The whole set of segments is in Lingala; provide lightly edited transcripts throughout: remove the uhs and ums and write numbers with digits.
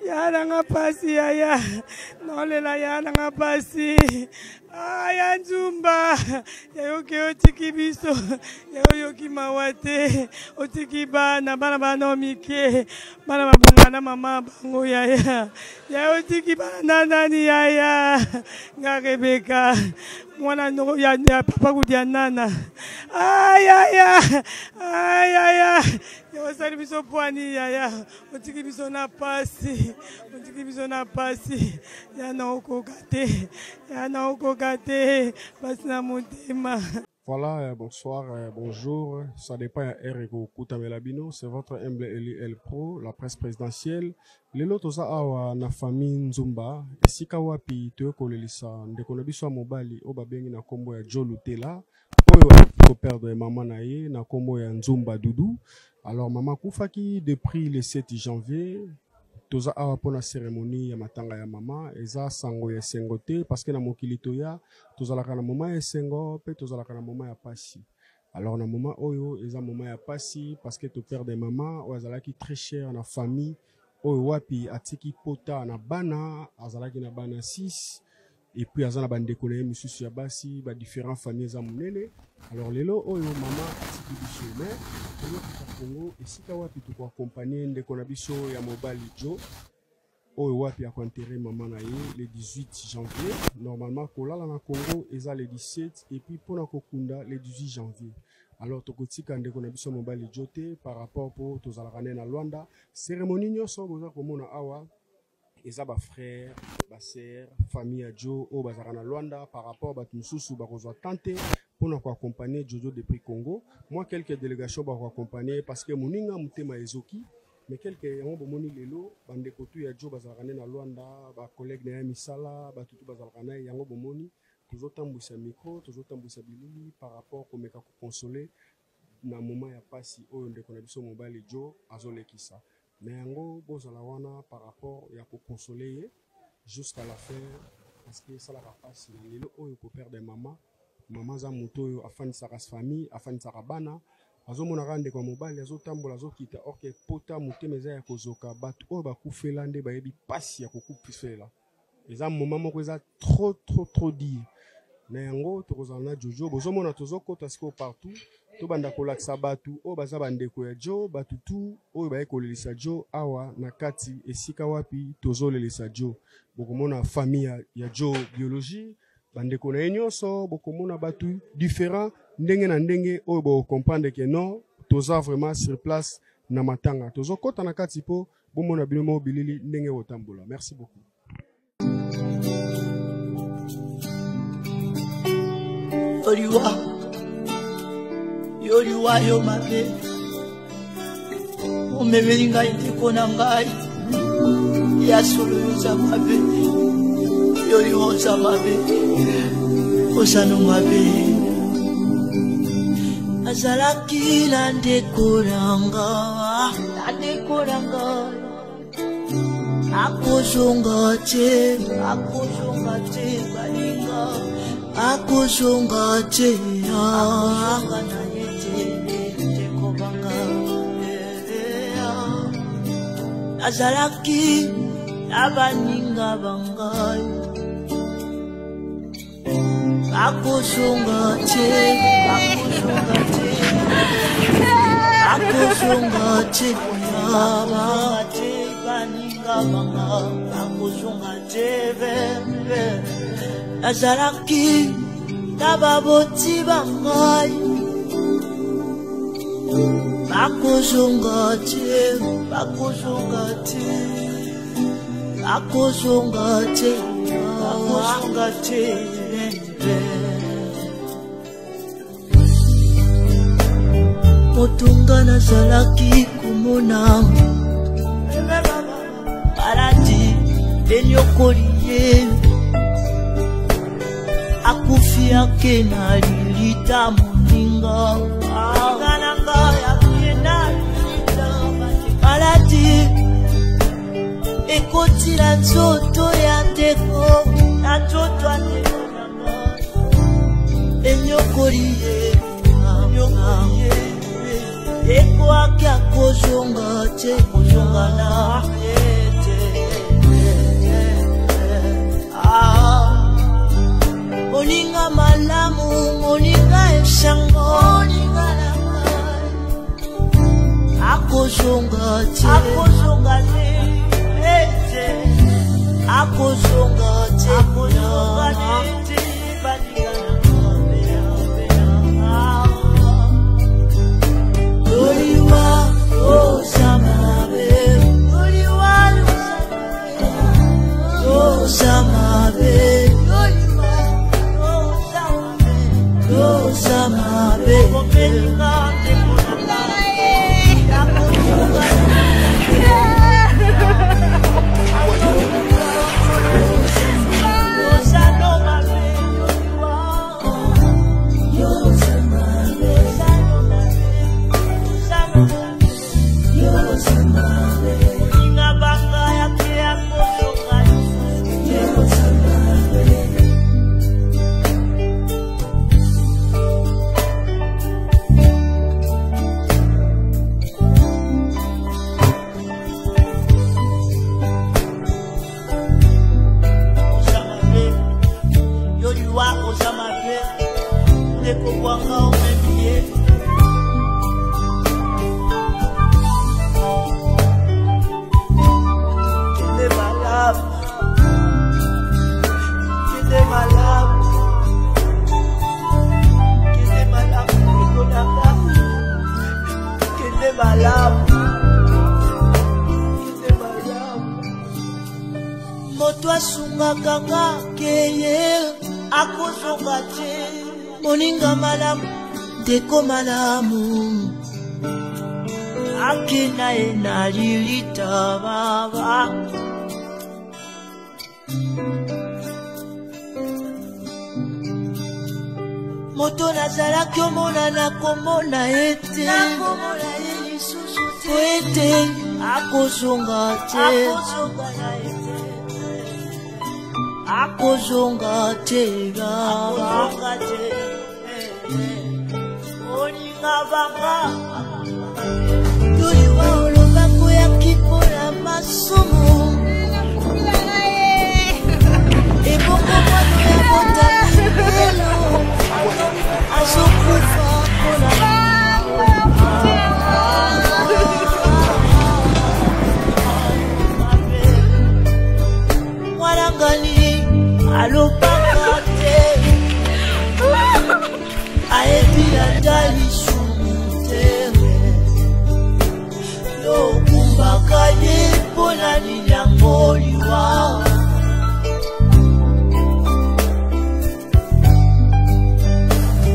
ya nanga pasi ya nolela ya nanga pasi ya Nzumba ya yoki otiki biso ya yoki mawate otiki bana bana mike bana babungana mama bango ya otiki bana nani ya Rebeka mwana no ya papa kudia nana ya wasali biso pwani ya otiki biso na pasi ya na okokate basi na motema. Voilà, bonsoir, bonjour. Ça dépend à Erego Kutamelabino. C'est votre humble Eli El Pro, la presse présidentielle. Lelo toza awa na famille Nzumba. Esika wapi toyo kolelisa ndeko na biso mobali o babengi na kombo ya Joe Lutela. Oyo ko perdre maman na ye na kombo ya Nzumba Dudu. Alors maman kufaki depuis le 7 janvier. Toza awa pona cérémonie ya matanga ya mama eza sango ya sengote parce que na mokili toya tozalaka na moma ya sengo pe tozalaka na moma ya pasi. Alors na moma oyo eza moma ya pasi parce que to père de maman o azalaki très cher na famille oyo wapi atiki pota na bana azalaki na bana 6 et puis azana bandeko na misusu ya basi ba différents familles za munene. Alors lelo oyo mama atiki biso mais Congo esika wapi tuko accompagner ndeko na biso ya mobali Jo oyo wapi akoenterrer maman na ye le 18 janvier normalement kolala na Congo eza le 17 et puis pona kokunda le 18 janvier. Alors tokotika ndeko na biso mobali Jo te par rapport po tozalaka na Luanda cérémonie nyonso boza komona awa eza ba frère ba sœur famille ya Jo o bazaka na Luanda par rapport ba mususu ba kozwa tante pour accompagner Jojo depuis Congo. Moi quelques délégations ba accompagner parce que moninga mutema ezoki mais quelques yango bomoni lelo bande kotu ya Jo bazaka na Luanda ba collègue na misala ba tutu bazaka na yango bomoni tozotambwisa micro tozotambwisa bilili par rapport komeka ko consoler na moment ya pasi oyo ndeko na biso mobali Jo azolekisa. Mais yango bozala wana par rapport ya ko consoler jusqu'à la fin parce que ça la passe na lelo oyo ko perdre maman za moto oyo afanisaka famille afanisaka bana azomona rande kwa mobali azotambola azokita orke pota motema eza ya kozoka bato oyo bakufela nde bayebi pasi ya kokufela eza moment moko eza trop dire na yango tokozala na Jojo bozomona tozokota siko partout tobanda kolakisa bato oyo baza bandeko ya Jo bato tu oyo baye kolelisa Jo awa na kati esika wapi tozolelisa Jo bokomona famille ya Jo biologie bandeko na nyonso bokomona batu différent ndenge na ndenge oyo bo comprendre que non toza vraiment sur place na matanga tozokota na kati po bomona bilimo bilili ndenge otambola. Merci beaucoup. Yoliwa yo mabe omebelinga itikona ngai ya solo za mabe yoliwa za mabe osano mabe azalaki la ndekoranga akozonga te balinga akozonga te na yete kobanga azalaki abaninga bangai akozonga te baninga banga akozonga te azalaki tababoti bangai akozonga te motunga nazalaki kumona paradi enyokoli ye akufiake na lilita moninga agananga yakiena paradi ekotila nzoto ya ndeko na nzoto atekonanga enyokoli ye eko akia kozonga te kozonga na Moninga malamu, deko malamu, akina enalilita baba. Moto nazala kyomona na komona ete, ete akozonga te, akozonga te baba. Yoli wa olobako ya kipola masumu eboko mwano ya botalelo azokufa kola mwanangani alobaka te ayebi atali sumutere lokumbaka ye mpona lilyango liwa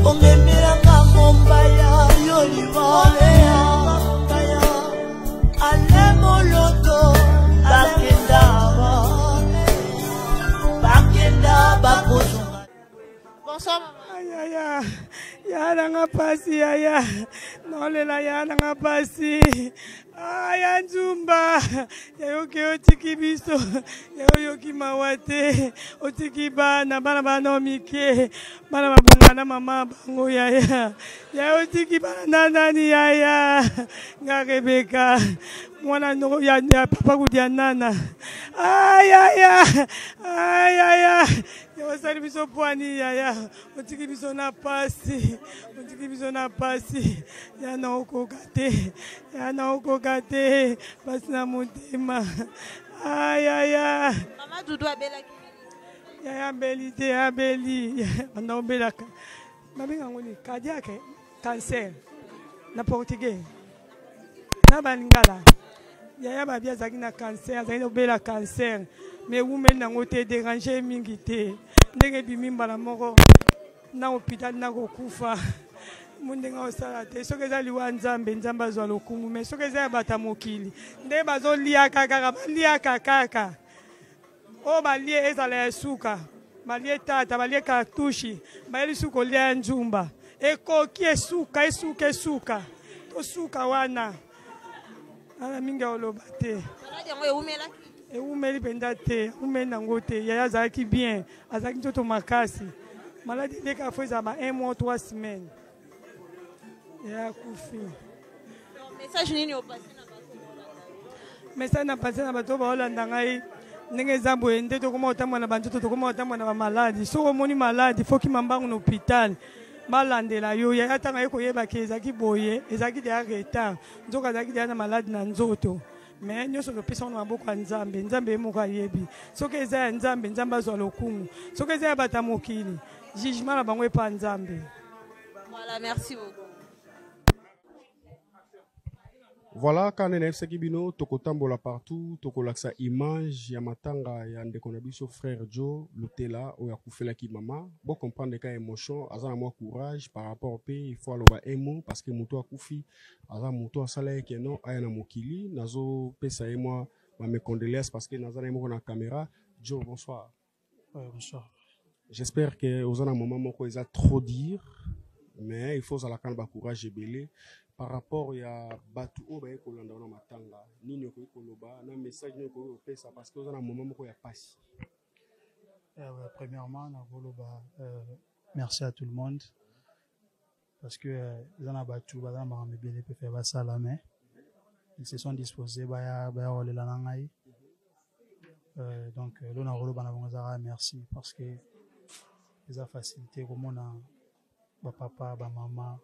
ongemelanga mombaya yo liwaya alemoloto bakenda bakozonga. Bonsoir. Ayaya, yana ngapasi yaya, nolela yana ngapasi. Aya Nzumba, yayoke otiki biso, yayoki mawate, otiki bana bana mike, bana babungana mama bango yaya, yayotiki bana nani yaya, ngarebeka, mwana no ya papa kudia nana. Ayaya, ayaya. Yawasali biso pwani yaya, otiki biso na pasi, otiki biso na pasi, yana okokate, yana okokate, pasi na mutema. Ayaya. Mama Dudu abela ki. Yaya beli te, yaya beli, anda obela ka. Mabinga ngoni cardiaque, cancer, na portugais, na balingala. Yaya babia zaki na cancer, zaki obela cancer. Mais women n'ont été dérangés mingité. Ndenge bimimba la moko na hôpital na kokufa. Mundenga osalate. Soke za liwa nzambe nzamba zo lokumu. Mais soke za bata mokili. Nde bazo lia kaka balia kaka. O balie ezala suka. Balie tata, balie kartushi. Balie suko lia Nzumba. Ekoki esuka. To suka wana. Ala minga olobate. Maladi yango eumela. Et où me libendate, où me nangote, yaya zaki bien, azaki toto makasi. Maladi dès qu'à faire ça, 1 mois 3 semaines. Yaya kufi. Message nini au passé na bato? Message na passé na bato ba Holanda ngai. Ndenge zambo ende to koma otamwa na bantu to koma otamwa na maladi. So moni maladi, faut ki mambangu na hôpital. Balandela yo yaya tanga yeko yeba ke ezaki boye, ezaki de retard. Nzoka ezaki de na maladi na nzoto. mais nyonso topesa wana maboko ya nzambe nzambe ye moko ayebi soki eza ya nzambe nzambe azwa lokumu soki eza ya bato ya mokili jugement na bango epa nzambe. Voilà, merci beaucoup. Voilà, quand on est FC Kibino, tokotambola partout, tokolaksa image ya matanga ya ndeko na biso frère Joe Lutela o ya kufela ki mama. Bon comprendre ka émotion, azana moi courage par rapport au pays, il faut aloba emo parce que muto akufi, azana muto asala yeke non aya na mokili, nazo pesa et moi mes condoléances parce que nazana mo na caméra. Joe, bonsoir. Bonsoir. J'espère que ozana moment moko eza trop dire, mais il faut ala kan ba courage et belé. Par rapport à Batu Obaye Kolanda na matanga nini ko koloba na message ne ko pesa parce que on a un moment ko ya passe. Premièrement merci à tout le monde parce que ils ont Batu ba na me bien peut faire ça la main. Ils se sont disposés ba ole la nangai. Donc l'on a roloba na merci parce que ils ont facilité comme on a ba papa ba maman.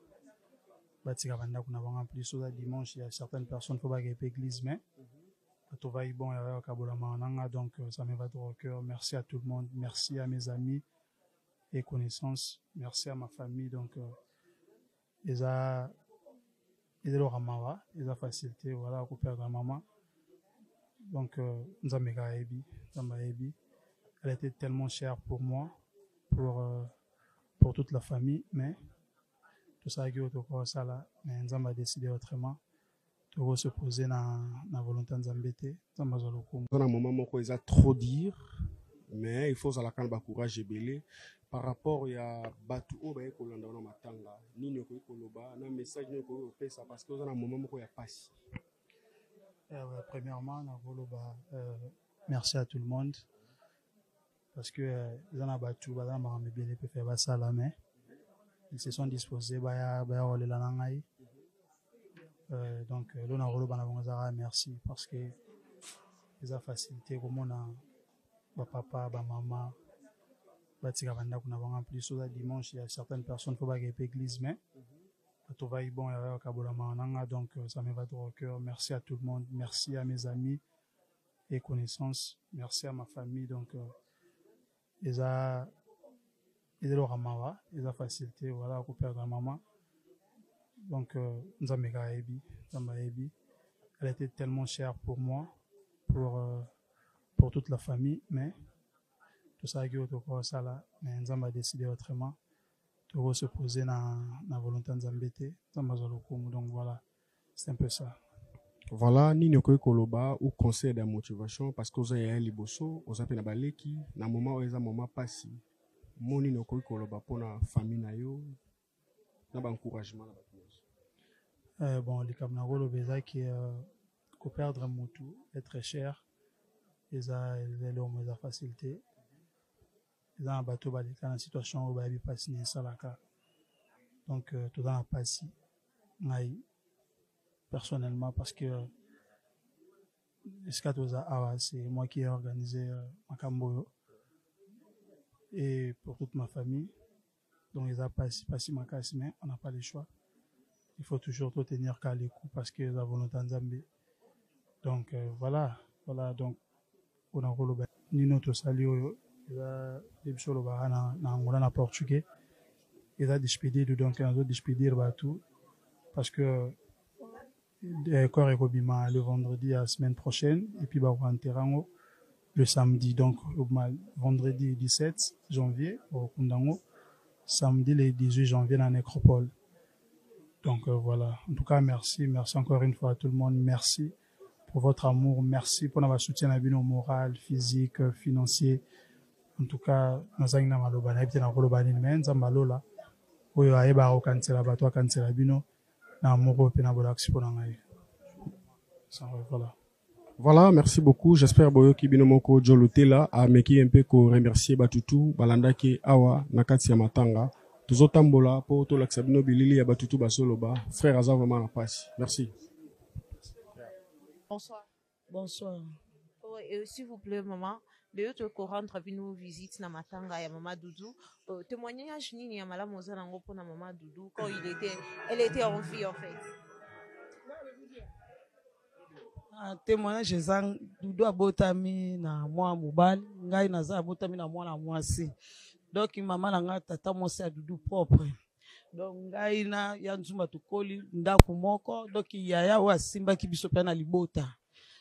Plus dimanche, il y a certaines personnes qui vont à l'église, mais bon, donc ça me va droit au cœur. Merci à tout le monde, merci à mes amis et connaissances, merci à ma famille. Donc, ils ont facilité, voilà, pour perdre maman. Donc, elle était tellement chère pour moi, pour toute la famille, mais tout ça là, mais Nzamba a décidé autrement. Tout se poser dans la volonté de Nzambete. Dans un moment où ils ont trop dire, mais il faut ala kan ba courage et belé par rapport à Batu Obaye Kolanda na matanga. Nini ko koloba na message ne ko pesa parce que on a un moment où il y a passe. Premièrement, merci à tout le monde parce que ils ont Batu ba na me bien peut faire ça la main. Ils se sont disposés ba ole la nangai. Donc l'on a roloba na merci parce que ils ont facilité comme on a ba papa ba maman batika banda kuna banga plus dimanche il y a certaines personnes qui vont à l'église mais tout va bon il y a kabola mananga donc ça me va droit au cœur. Merci à tout le monde, merci à mes amis et connaissances, merci à ma famille. Donc ils ont facilité, voilà, pour perdre maman. Donc, elle était tellement chère pour moi, pour toute la famille, mais tout ça, mais Nzamba a décidé autrement. Tout se poser dans la volonté de Nzambete. Donc voilà, c'est un peu ça. Voilà, nini ko koloba ou conseil de motivation parce que vous avez liboso, vous avez na baleki, na moment où eza moment passé. Moni no ko koloba pona famille na yo na ba encouragement na ba bon les kamnagolo beza qui ko perdre mutu est très cher les hommes les facilité les a bateau ba dans situation où ba bi passer salaka donc tout dans la passi ngai personnellement parce que c'est moi qui ai organisé Makambo et pour toute ma famille. Donc ils ont passé ma casse, mais on n'a pas le choix. Il faut toujours tenir qu'à l'écoute parce que nous avons notre Nzambé. Donc voilà, donc on a relevé Nino to Salio, il a des choses en portugais. Il a despédé donc on a despédé tout parce que corps et Robima le vendredi la semaine prochaine et puis bah on terrango le samedi, donc vendredi 17 janvier au Kundango, samedi le 18 janvier dans la nécropole. Donc voilà, en tout cas merci encore une fois à tout le monde, merci pour votre amour, merci pour notre soutien à nos moral, physique, financier. En tout cas, nous avons maloba na bitena koloba ni menza malola oyo ayeba ko kansela bato kansela bino na moko pe na bola expo na ngai. Voilà. Voilà, merci beaucoup. J'espère boyo kibino moko Joe Lutela a meki un peu ko remercier Batutu balanda ke awa nakati ya matanga. Tuzotambola po to laksabino bilili ya Batutu basoloba. Frère Aza vraiment na passe. Merci. Bonsoir. Bonsoir. Oh, et s'il vous plaît maman, de autres ko rendre nous visite na matanga ya maman Doudou. Témoignage nini ya mala moza nango po na maman Doudou quand elle était en vie en fait. témoignage ezang Dudu abotami na mwa mobali ngai naza abotami na mwana mwasi donc mama na nga tata mwasi ya Dudu propre donc ngai na ya Nzumba tukoli ndako moko donc yaya oyo asimbaki biso mpe na libota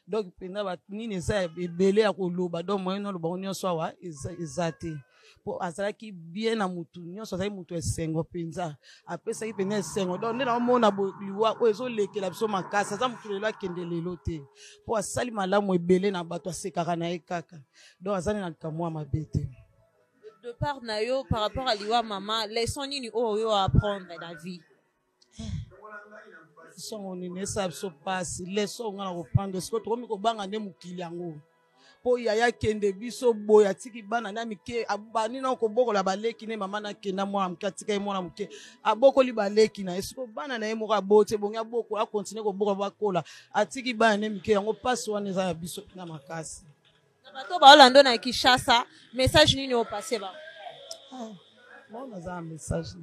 donc mpenza bato nini eza ebele ya koloba donc moyeni olobango nyonso awa eza te po azalaki bien na mutu nyonso azalaki mutu esengo mpenza apesaki mpenza esengo donc nde naomona liwa oyo ezolekela biso makasi aza mutu lelo akende lelo te po asali malamu ebele na bato asekaka na ye kaka donc aza na likamwa mabe te. De part na yo par rapport à liwa mama leçon nini oyo à apprendre dans la vie? Son nini esa biso pasi leçon nga na koprendre siko tokomi kobanga nde mokili yango po yaya kende biso boya atiki bana na mike abani na kobokola baleki ne mama na kenda mwana mke atika ye mwana mke abokoli baleki na esiko bana na ye moko abote bongi aboko akontinue kobokola bakola atiki bana ne mike yango pasi wana eza ya biso na makasi na bato baolando na Kinshasa message nini opase ba mona za message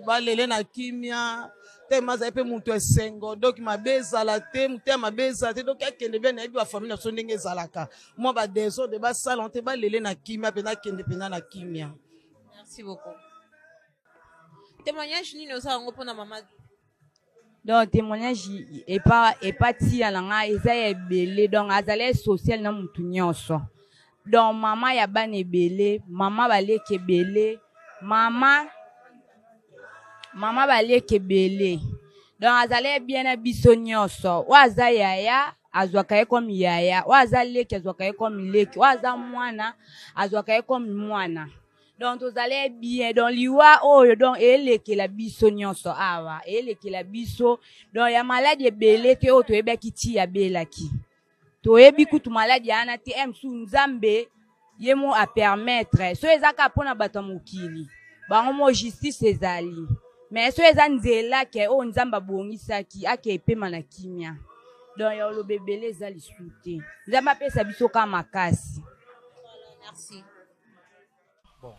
balele na kimia te maza epe mutu esengo donc mabezala te mutu mabezala te donc akende bien na yebi ba famille so ndenge ezalaka moi ba désordre ba salon te balele na kimia pe na kende pe na kimia. Merci beaucoup. Témoignage nini osa ngo pona mama? Donc témoignage et pas tia na nga eza ebele donc azale social na mutu nyonso donc mama ya bana ebele mama baleke ebele mama baleke ebele donc azale bien na biso nyonso waza yaya azwaka ye comme yaya waza leki azwaka ye comme leki waza mwana azwaka ye comme mwana donc tozale bien donc liwa oyo donc elekela biso nyonso awa elekela biso donc ya maladi ebele te oyo toyebaki ti ya belaki toyebi kutu maladi ana te msu nzambe ye mo a permettre so ezaka mpona bato ya mokili bango mo justice ezali mais so eza nzela ke oyo nzambe abongisaki ake epema na kimia donc ya oloba ebele eza lisu te nzambe apesa biso ka makasi. Merci. Bon.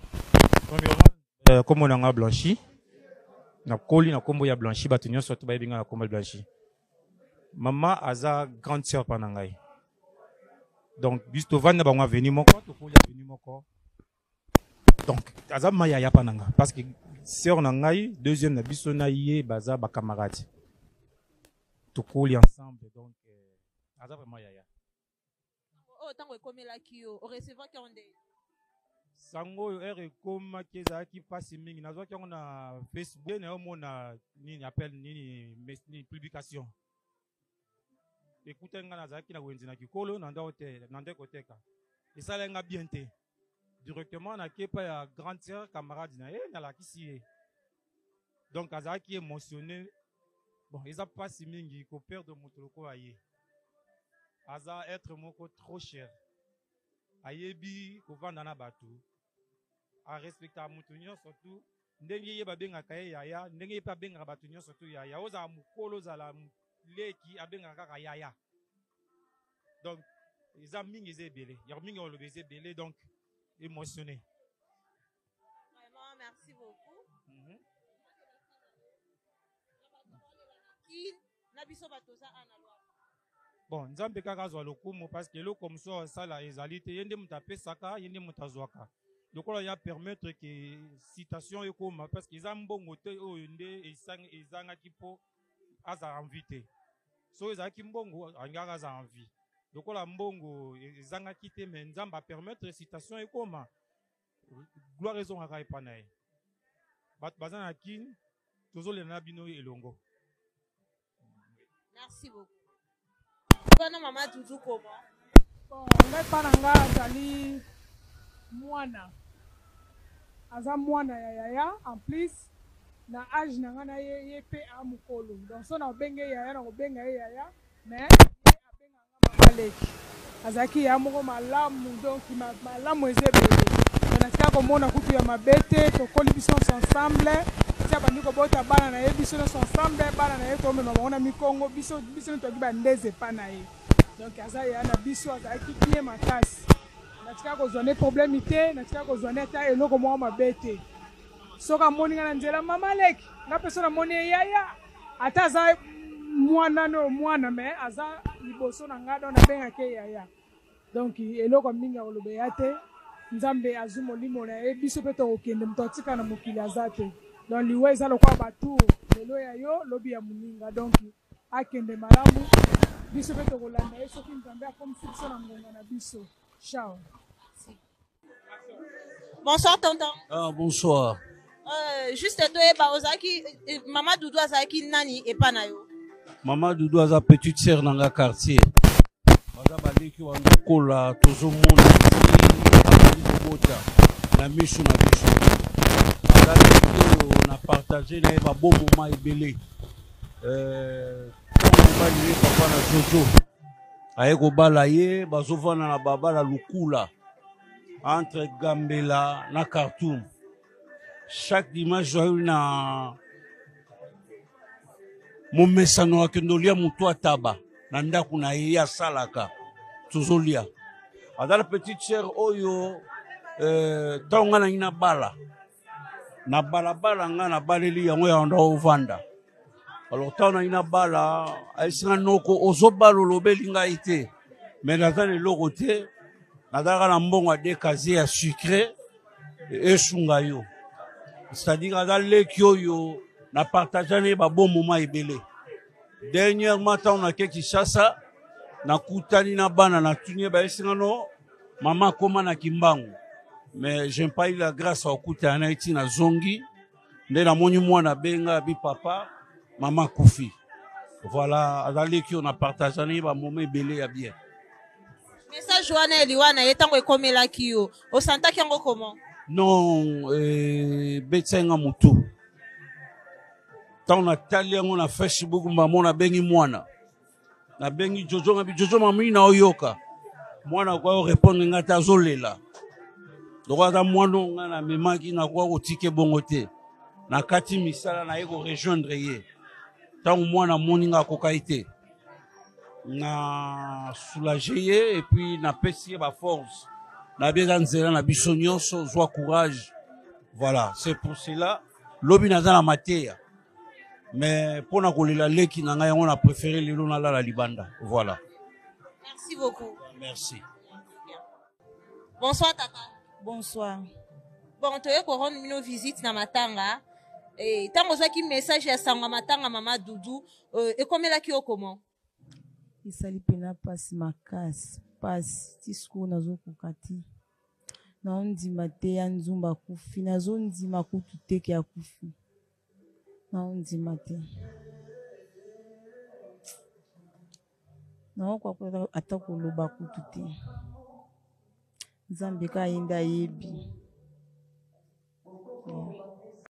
Premièrement, comme on a blanchi, na koli na kombo ya blanchi bato nyonso to bayebinga na kombo blanchi. Maman aza grande sœur panangai. Donc bisto vanda ba venu moko to ko ya venu moko. Donc aza maya ya pananga parce que sœur nangai deuxième na biso na yé baza ba camarade. To koli ensemble donc aza vraiment yaya. Oh tango ekomela kiyo o recevoir ki onde sango ere koma keza ki passe mingi nazo ki na Facebook na omona nini appelle nini publication écoutez nga nazaki na wenzi na kikolo na ndote na ndeko teka esala nga bien te directement na kepa ya grande sœur camarade na na la kisi donc azaki émotionné bon eza passe mingi ko perdre motoloko aye aza être moko trop cher ayebi ko vanda na batu a respecter mutu nyonso surtout ndenge ye babengaka ye yaya ndenge ye pa bengaka batu nyonso surtout yaya oza mukolo zala leki abengaka kaka yaya donc eza mingi eza ebele ya mingi olobe eza ebele donc émotionné. Vraiment merci beaucoup. Qui na biso batoza analwa bon nzambe kaka azwa lokumu parce que eloko mosusu asala ezali te ye nde moto apesaka ye nde moto azwaka lokola ya permettre que citation ekoma parce que eza mbongo te oyo nde ezangaki mpo aza envie te so ezalaki mbongo angaka aza envie lokola mbongo ezangaki te me nzambe apermettre citation ekoma gloire ezongaka epa na ye bato baza na kini tozolela na bino elongo. Merci beaucoup. Bana mama Dudu comment? Bon, ngai pananga azali mwana. Aza mwana ya yaya en plus na âge na nga na ye pe a mukolo. Donc so na benge yaya na kobenga ye yaya mais abenga nga mama leki. Azaki ya moko malamu donc malamu ezebele. Na tika komona kutu ya mabete tokoli biso ensemble. Tia bandiko bota bana na ye biso ensemble bana na ye to me mama ona mikongo biso to kiba ndeze pa na ye. Donc aza ya na biso azaki bien makasi. Na tika ko zone problème ité na tika ko zone ta eloko mo mabete. Soka moni nga na nzela mama leki na personne moni yaya ata za mwana no mwana mais aza liboso na nga donc nabengaki yaya donc eloko mingi ya koloba ya te nzambe azwi molimo na ye biso mpe tokokende moto atika na mokili aza te donc liwa eza lokola batour lelo ya yo lobi ya moninga donc akende malamu biso mpe tokolanda ye soki nzambe akomisi biso na ngonga na biso ciao. Bonsoir tonton. Ah, bonsoir. Juste toyeba ozaki Mama Doudou azaki nani epa na yo? Mama Doudou aza petite sœur nanga quartier. Baza baleki wandokola tozomona abali kobota na miso na biso. Aza leki na partage na ye babo moma ebele. Mobali ye papa na Jojo aye kobala ye bazovanda na babala lukula entre Gambela na Khartoum. Chaque dimanche joyeux na momesano akendolia mutu ataba na ndaku na ye asalaka tozolia. Adala petite sœur oyo tonga na ina bala na balabala nga na baleli yango ya ndo ovanda. Alors tant na ina bala aisanga noko ozobalo lobeli ngai te mais nazana loko te nadaka na mbongo de kaze ya sucré et sungayo. C'est-à-dire que dans les na partagé ba bon moment ebele. Dernièrement on a quelque Kinshasa na kutani na bana na tunie ba esingano maman koma na Kimbangu. Mais j'ai pas eu la grâce à okuta na iti na zongi nde na moni mwana benga bi papa maman kufi. Voilà, dans les on a partagé ba moment ebele ya bien. Message wana eliwana yetango ekomela kiyo. Osantaki yango comment? Non, betsenga mutu. Tant na tali yango na Facebook mbamona bengi mwana. Na bengi Jojo ngabi Jojo mami na oyoka. Mwana kwa répondre ngata zolela. Doka mwana nga na memaki na kwa otike bongote. Na kati misala na yeko rejoindre ye. Tant mwana moninga kokaite. Na soulager ye et puis na pesi ba force. Na bien nzela na biso nyonso zwa courage. Voilà, c'est pour cela lobi naza na mateya. Mais pour na kolela leki na ngai on a préféré lelo na la libanda. Voilà. Merci beaucoup. Merci. Bonsoir tata. Bonsoir. Bon, toye ko rendre mino visite na matanga. Et tango zaki message ya sangwa matanga Mama Doudou ekomela ki comment? Isali pena pasi makasi. Pasi tisiko nazokoka te naondima te ya nzumba kufi nazondima kutu teke ya kufi naondima te naokoka ata koloba kutu te nzambe ka yenda yebi